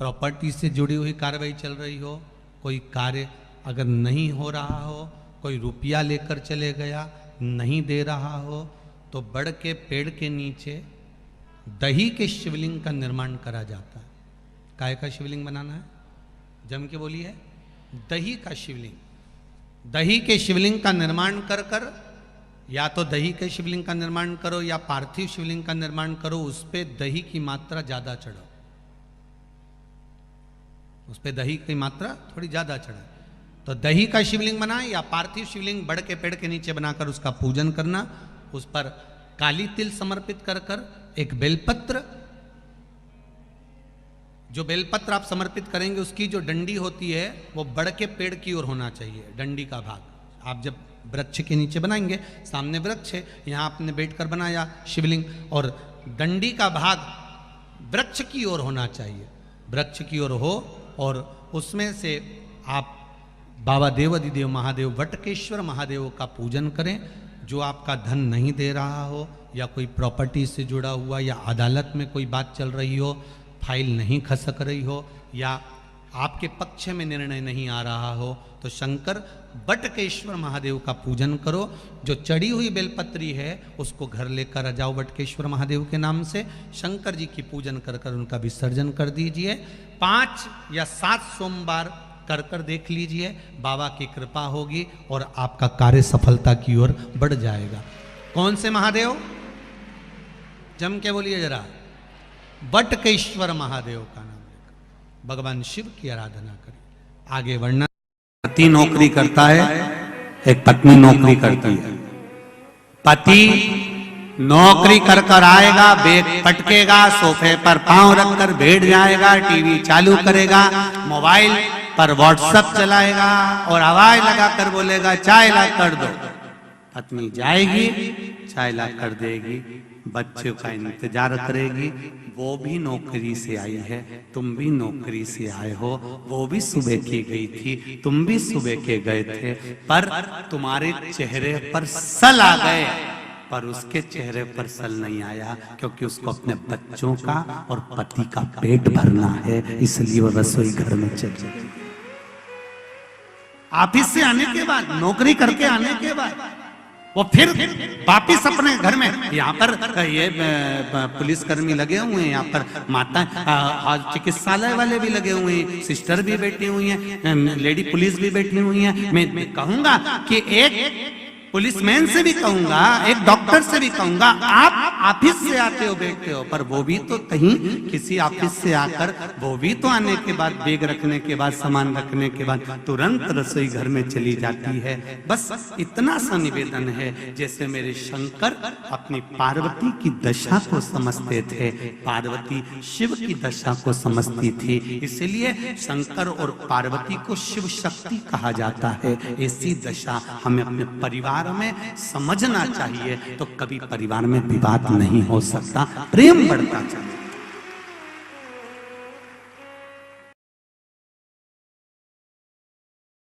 Property से जुड़ी हुई कार्रवाई चल रही हो, कोई कार्य अगर नहीं हो रहा हो, कोई रुपया लेकर चले गया नहीं दे रहा हो, तो बड़ के पेड़ के नीचे दही के शिवलिंग का निर्माण करा जाता है। काय का शिवलिंग बनाना है? जम के बोलिए, दही का शिवलिंग। दही के शिवलिंग का निर्माण कर कर, या तो दही के शिवलिंग का निर्माण करो या पार्थिव शिवलिंग का निर्माण करो, उस पे दही की मात्रा ज्यादा चढ़ो, उस पे दही की मात्रा थोड़ी ज्यादा चढ़े। तो दही का शिवलिंग बनाए या पार्थिव शिवलिंग बड़ के पेड़ के नीचे बनाकर उसका पूजन करना, उस पर काली तिल समर्पित कर कर एक बेलपत्र, जो बेलपत्र आप समर्पित करेंगे उसकी जो डंडी होती है वो बड़ के पेड़ की ओर होना चाहिए। डंडी का भाग आप जब वृक्ष के नीचे बनाएंगे, सामने वृक्ष है, यहाँ आपने बैठकर बनाया शिवलिंग, और डंडी का भाग वृक्ष की ओर होना चाहिए, वृक्ष की ओर हो, और उसमें से आप बाबा देवाधिदेव महादेव वटकेश्वर महादेव का पूजन करें। जो आपका धन नहीं दे रहा हो, या कोई प्रॉपर्टी से जुड़ा हुआ, या अदालत में कोई बात चल रही हो, फाइल नहीं खसक रही हो, या आपके पक्ष में निर्णय नहीं आ रहा हो, तो शंकर वटकेश्वर महादेव का पूजन करो। जो चढ़ी हुई बेलपत्री है उसको घर लेकर आ जाओ वटकेश्वर महादेव के नाम से, शंकर जी की पूजन कर कर उनका विसर्जन कर दीजिए। 5 या 7 सोमवार कर कर देख लीजिए, बाबा की कृपा होगी और आपका कार्य सफलता की ओर बढ़ जाएगा। कौन से महादेव? जम के बोलिए जरा, वटकेश्वर महादेव का नाम लेकर भगवान शिव की आराधना करें। आगे वर्णन। पति नौकरी करता है, एक पत्नी नौकरी करती है। पति नौकरी कर कर आएगा, बैग पटकेगा, सोफे पर पांव रखकर बैठ जाएगा, टीवी चालू करेगा, मोबाइल पर व्हाट्सएप चलाएगा और आवाज लगाकर बोलेगा चाय ला कर दो। पत्नी जाएगी, चाय ला कर देगी, बच्चों का इंतजार करेगी। वो भी नौकरी से आई है, तुम भी नौकरी से आए हो, वो भी सुबह की गई थी, तुम भी सुबह के गए थे, पर तुम्हारे चेहरे पर सल आ गए, पर उसके चेहरे पर सल नहीं आया, क्योंकि उसको अपने बच्चों का और पति का पेट भरना है, इसलिए वो रसोई घर में चली गई। ऑफिस से आने के बाद, नौकरी करके आने के बाद वो फिर वापिस अपने घर में, यहाँ पर ये पुलिस कर्मी लगे हुए हैं, यहाँ पर माता चिकित्सालय वाले भी लगे हुए हैं, सिस्टर भी बैठी हुई हैं, लेडी पुलिस भी बैठी हुई हैं। मैं कहूंगा कि एक पुलिसमैन से भी कहूंगा, एक डॉक्टर से भी कहूंगा, आप ऑफिस से आते हो बैठते हो, पर वो भी तो कहीं किसी ऑफिस से आकर, वो भी तो आने के बाद, बैग रखने के बाद, सामान रखने के बाद तुरंत रसोई घर में चली जाती है। बस इतना सा निवेदन है, जैसे मेरे शंकर अपनी पार्वती की दशा को समझते थे, पार्वती शिव की दशा को समझती थी, इसलिए शंकर और पार्वती को शिव शक्ति कहा जाता है। ऐसी दशा हमें अपने परिवार में समझना चाहिए, तो कभी परिवार में विवाद नहीं हो सकता, प्रेम बढ़ता चाहिए।